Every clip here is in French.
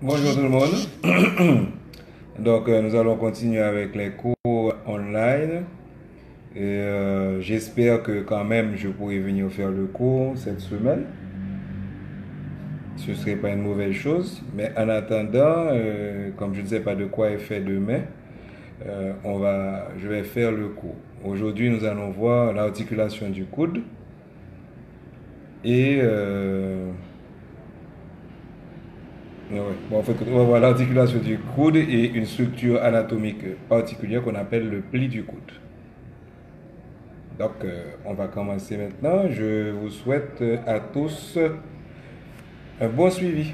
Bonjour tout le monde. Donc, nous allons continuer avec les cours online. J'espère que quand même je pourrai venir faire le cours cette semaine. Ce ne serait pas une mauvaise chose. Mais en attendant, comme je ne sais pas de quoi est fait demain, je vais faire le cours. Aujourd'hui, nous allons voir l'articulation du coude et en fait, on va voir l'articulation du coude et une structure anatomique particulière qu'on appelle le pli du coude. Donc, on va commencer maintenant. Je vous souhaite à tous un bon suivi.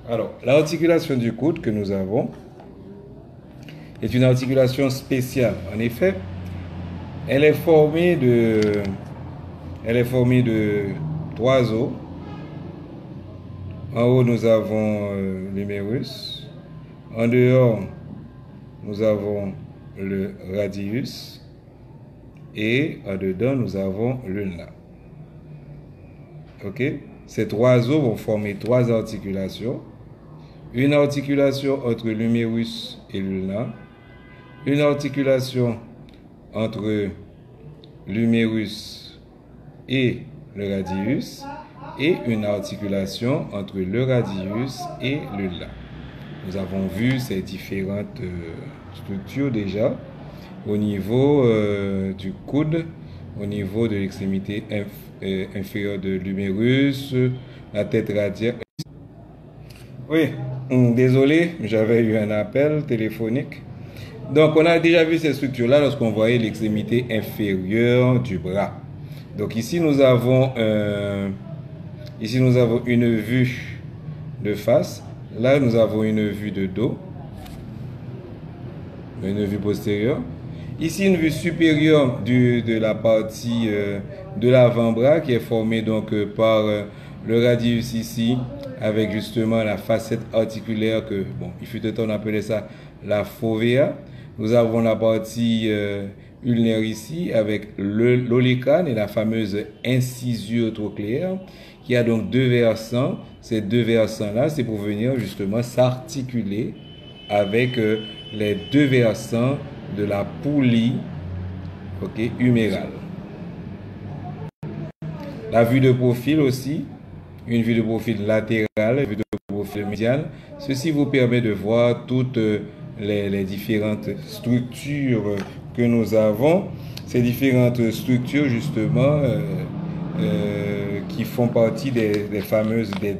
Alors, l'articulation du coude que nous avons est une articulation spéciale. En effet, elle est formée de 3 os. En haut, nous avons l'humérus. En dehors, nous avons le radius. Et en dedans, nous avons l'ulna. Ok? Ces 3 os vont former 3 articulations. Une articulation entre l'humérus et l'ulna. Une articulation entre l'humérus et le radius. Et une articulation entre le radius et l'ulna. Nous avons vu ces différentes structures déjà au niveau du coude, au niveau de l'extrémité inférieure de l'humérus, la tête radiale. Oui, désolé, j'avais eu un appel téléphonique. Donc, on a déjà vu ces structures-là lorsqu'on voyait l'extrémité inférieure du bras. Donc, ici, nous avons une vue de face. Là, nous avons une vue de dos, une vue postérieure. Ici, une vue supérieure de la partie de l'avant-bras qui est formée donc par le radius ici, avec justement la facette articulaire que, bon, il fut un temps on appelait ça la fovea. Nous avons la partie ulnaire ici avec l'olecane et la fameuse incisure trochléaire qui a donc 2 versants. Ces 2 versants-là, c'est pour venir justement s'articuler avec les 2 versants de la poulie humérale. La vue de profil aussi, une vue de profil latérale, une vue de profil médiane. Ceci vous permet de voir toutes les différentes structures que nous avons. Ces différentes structures justement qui font partie des fameuses, des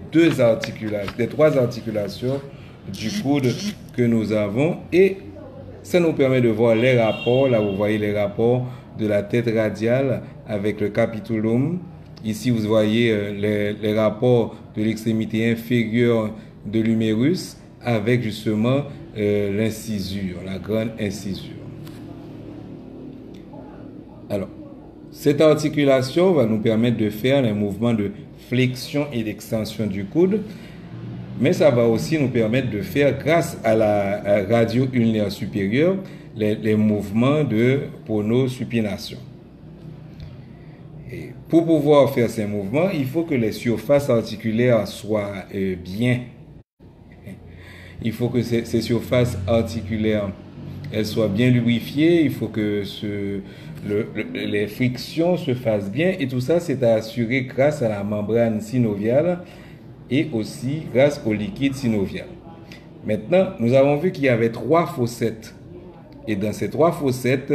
3 articulations du coude que nous avons, et ça nous permet de voir les rapports. Là, vous voyez les rapports de la tête radiale avec le capitulum. Ici, vous voyez les rapports de l'extrémité inférieure de l'humérus avec justement l'incisure, la grande incisure. Alors, cette articulation va nous permettre de faire les mouvements de flexion et d'extension du coude, mais ça va aussi nous permettre de faire, grâce à la radio-ulnaire supérieure, les mouvements de pronosupination. Et pour pouvoir faire ces mouvements, il faut que les surfaces articulaires soient bien. Il faut que ces surfaces articulaires elles soient bien lubrifiées. Il faut que les frictions se fassent bien. Et tout ça, c'est assuré grâce à la membrane synoviale et aussi grâce au liquide synovial. Maintenant, nous avons vu qu'il y avait 3 fossettes. Et dans ces 3 fossettes,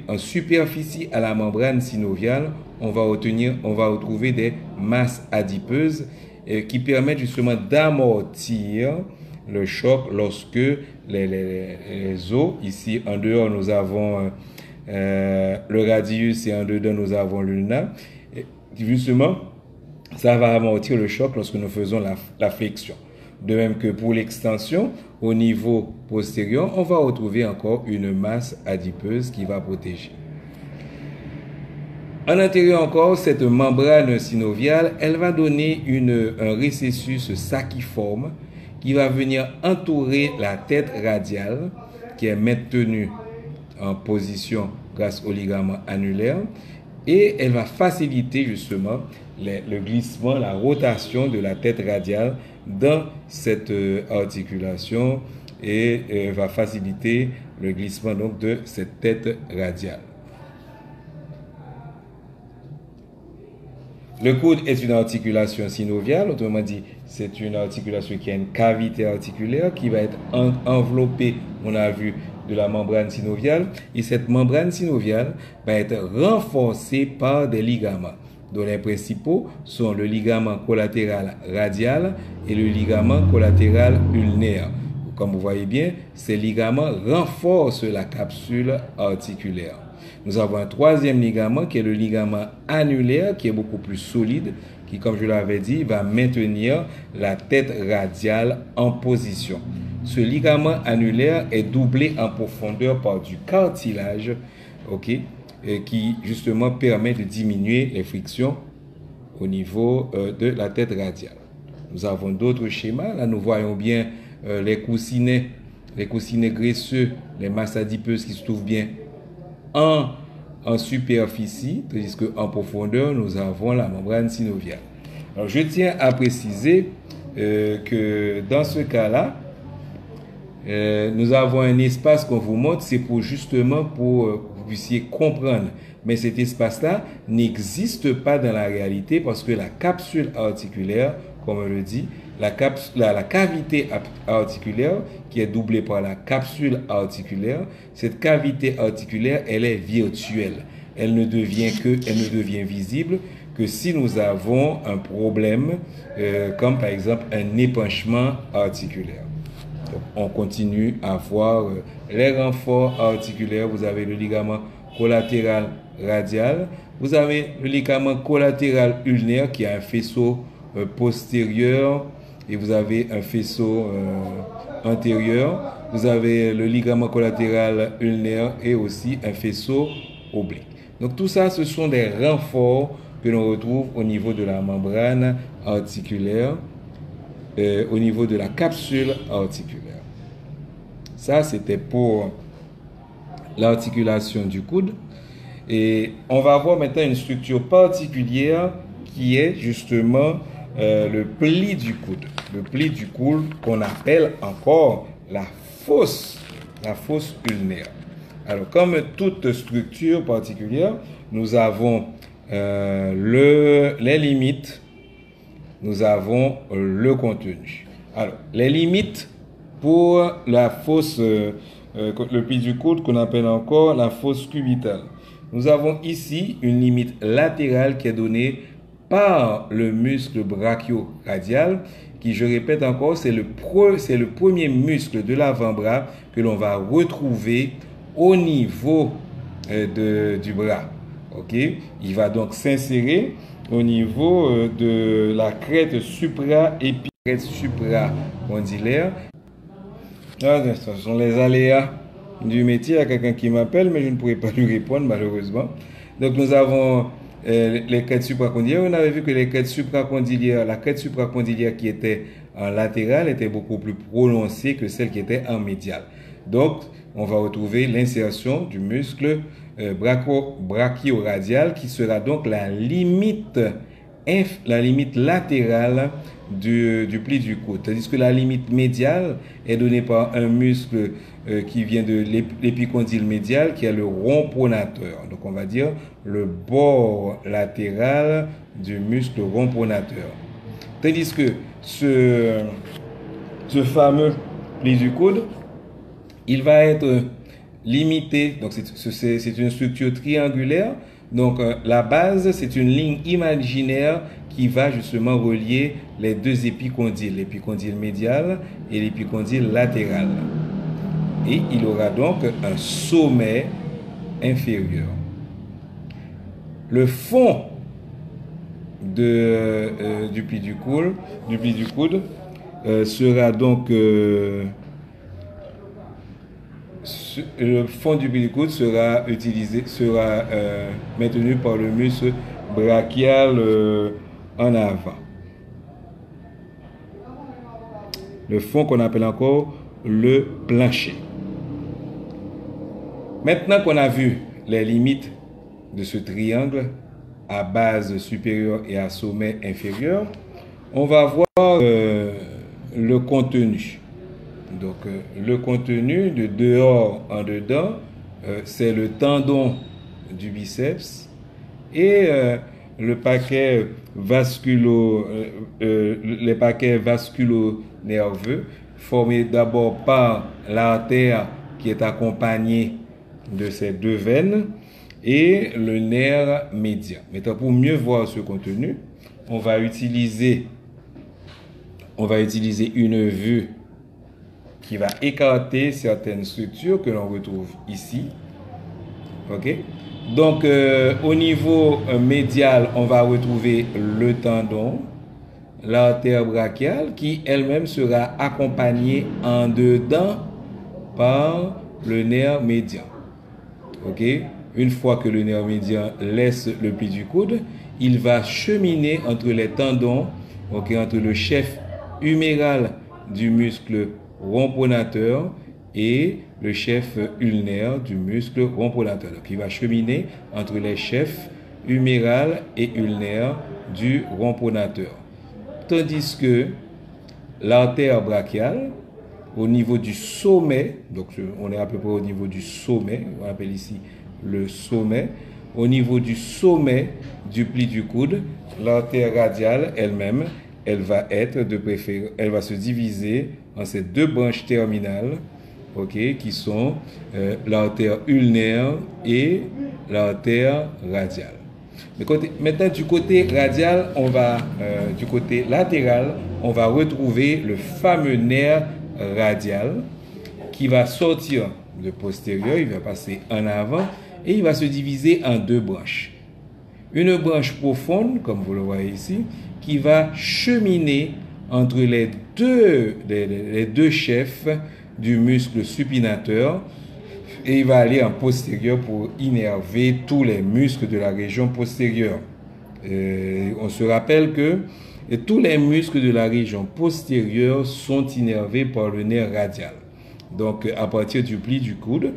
en superficie à la membrane synoviale, on va retrouver des masses adipeuses qui permettent justement d'amortir le choc lorsque les os, ici en dehors nous avons le radius et en dedans nous avons l'ulna, justement ça va amortir le choc lorsque nous faisons la flexion. De même que pour l'extension, au niveau postérieur, on va retrouver encore une masse adipeuse qui va protéger. En intérieur encore, cette membrane synoviale, elle va donner un récessus sacciforme qui va venir entourer la tête radiale qui est maintenue en position grâce au ligament annulaire. et elle va faciliter justement le glissement, la rotation de la tête radiale dans cette articulation et va faciliter le glissement donc de cette tête radiale. Le coude est une articulation synoviale, autrement dit, c'est une articulation qui a une cavité articulaire qui va être enveloppée, on a vu, de la membrane synoviale. Et cette membrane synoviale va être renforcée par des ligaments, dont les principaux sont le ligament collatéral radial et le ligament collatéral ulnaire. Comme vous voyez bien, ces ligaments renforcent la capsule articulaire. Nous avons un troisième ligament qui est le ligament annulaire, qui est beaucoup plus solide, qui, comme je l'avais dit, va maintenir la tête radiale en position. Ce ligament annulaire est doublé en profondeur par du cartilage, qui justement permet de diminuer les frictions au niveau de la tête radiale. Nous avons d'autres schémas. Là, nous voyons bien les coussinets graisseux, les masses adipeuses qui se trouvent bien en superficie, tandis qu'en profondeur, nous avons la membrane synoviale. Alors, je tiens à préciser que dans ce cas-là, nous avons un espace qu'on vous montre, c'est pour justement pour que vous puissiez comprendre. Mais cet espace-là n'existe pas dans la réalité parce que la capsule articulaire, comme on le dit, la cavité articulaire qui est doublée par la capsule articulaire, cette cavité articulaire, elle est virtuelle. Elle ne devient visible que si nous avons un problème, comme par exemple un épanchement articulaire. Donc, on continue à voir les renforts articulaires. Vous avez le ligament collatéral radial. Vous avez le ligament collatéral ulnaire qui a un faisceau postérieur et vous avez un faisceau antérieur. Vous avez le ligament collatéral ulnaire et aussi un faisceau oblique. Donc tout ça, ce sont des renforts que l'on retrouve au niveau de la membrane articulaire, au niveau de la capsule articulaire. Ça, c'était pour l'articulation du coude. Et on va voir maintenant une structure particulière qui est justement le pli du coude. Le pli du coude qu'on appelle encore la fosse ulnaire. Alors, comme toute structure particulière, nous avons les limites, nous avons le contenu. Alors, les limites pour la fosse, le pli du coude qu'on appelle encore la fosse cubitale. Nous avons ici une limite latérale qui est donnée par le muscle brachio-radial, qui, je répète encore, c'est le premier muscle de l'avant-bras que l'on va retrouver au niveau du bras. Il va donc s'insérer au niveau de la crête supracondylaire. Ce sont les aléas du métier. Il y a quelqu'un qui m'appelle, mais je ne pourrai pas lui répondre malheureusement. Donc nous avons les crêtes supracondylaires. On avait vu que les crêtes supracondylaires, la crête supracondylaire qui était en latéral était beaucoup plus prononcée que celle qui était en médial. Donc on va retrouver l'insertion du muscle brachio-radial qui sera donc la limite latérale du pli du coude. Tandis que la limite médiale est donnée par un muscle qui vient de l'épicondyle médial qui est le rond pronateur. Donc on va dire le bord latéral du muscle rond pronateur. Tandis que ce fameux pli du coude, il va être limité. Donc c'est une structure triangulaire. Donc la base, c'est une ligne imaginaire qui va justement relier les deux épicondyles, l'épicondyle médial et l'épicondyle latéral. Et il aura donc un sommet inférieur. Le fond du pli du coude sera donc le fond du pli du coude sera maintenu par le muscle brachial en avant. Le fond qu'on appelle encore le plancher. Maintenant qu'on a vu les limites de ce triangle à base supérieure et à sommet inférieur, on va voir le contenu. Donc, le contenu de dehors en dedans, c'est le tendon du biceps et les paquets vasculo-nerveux formés d'abord par l'artère qui est accompagnée de ces deux veines et le nerf médian. Maintenant, pour mieux voir ce contenu, on va utiliser une vue qui va écarter certaines structures que l'on retrouve ici. Ok? Donc, au niveau médial, on va retrouver le tendon, l'artère brachiale, qui elle-même sera accompagnée en dedans par le nerf médian. Ok? Une fois que le nerf médian laisse le pli du coude, il va cheminer entre les tendons, ok, entre le chef huméral du muscle romponateur et le chef ulnaire du muscle romponateur. Donc, il va cheminer entre les chefs huméral et ulnaire du romponateur. Tandis que l'artère brachiale, au niveau du sommet, donc on est à peu près au niveau du sommet, on appelle ici le sommet, au niveau du sommet du pli du coude, l'artère radiale elle-même, elle va se diviser en ces deux branches terminales, ok, qui sont l'artère ulnaire et l'artère radiale. Maintenant, du côté radial, du côté latéral, on va retrouver le fameux nerf radial qui va sortir de postérieur, il va passer en avant et il va se diviser en deux branches. Une branche profonde, comme vous le voyez ici, qui va cheminer entre les deux chefs du muscle supinateur et il va aller en postérieur pour innerver tous les muscles de la région postérieure. On se rappelle que tous les muscles de la région postérieure sont innervés par le nerf radial. Donc, à partir du pli du coude,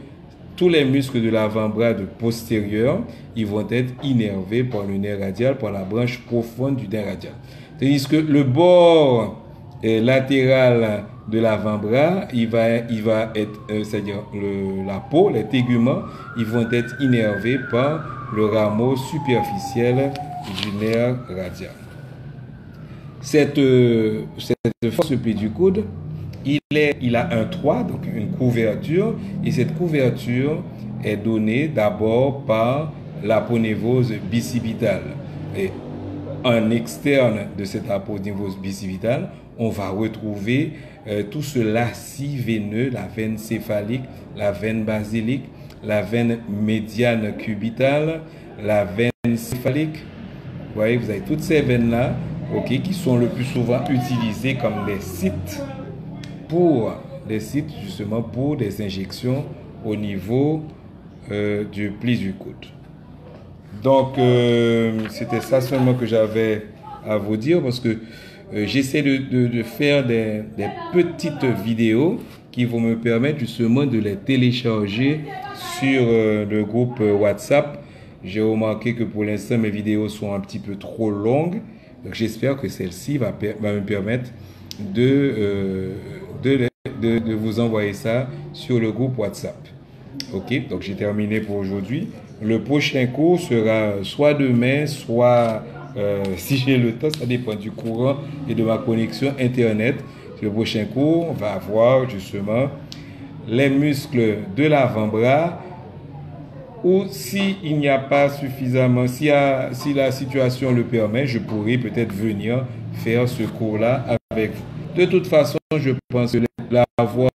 tous les muscles de l'avant-bras de postérieur, ils vont être innervés par le nerf radial, par la branche profonde du nerf radial. Tandis que le bord latéral de l'avant-bras, il va être, c'est-à-dire la peau, les téguments, ils vont être innervés par le rameau superficiel du nerf radial. Cette force pli du coude, il a un toit, donc une couverture, et cette couverture est donnée d'abord par l'aponévrose bicipitale. Et en externe de cette aponévrose bicipitale, on va retrouver tout ce lacis veineux, la veine céphalique, la veine basilique, la veine médiane cubitale, la veine céphalique. Vous voyez, vous avez toutes ces veines-là, ok, qui sont le plus souvent utilisées comme des sites justement pour des injections au niveau du pli du coude. Donc, c'était ça seulement que j'avais à vous dire parce que j'essaie de faire des petites vidéos qui vont me permettre justement de les télécharger sur le groupe WhatsApp. J'ai remarqué que pour l'instant, mes vidéos sont un petit peu trop longues. Donc, j'espère que celle-ci va me permettre de vous envoyer ça sur le groupe WhatsApp. Ok, donc j'ai terminé pour aujourd'hui. Le prochain cours sera soit demain, soit si j'ai le temps, ça dépend du courant et de ma connexion Internet. Le prochain cours, on va voir justement les muscles de l'avant-bras ou s'il n'y a pas suffisamment, si la situation le permet, je pourrais peut-être venir faire ce cours-là avec vous. De toute façon, je pense que l'avoir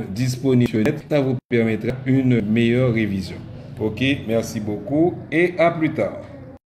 disponible, ça vous permettra une meilleure révision. Ok, merci beaucoup et à plus tard.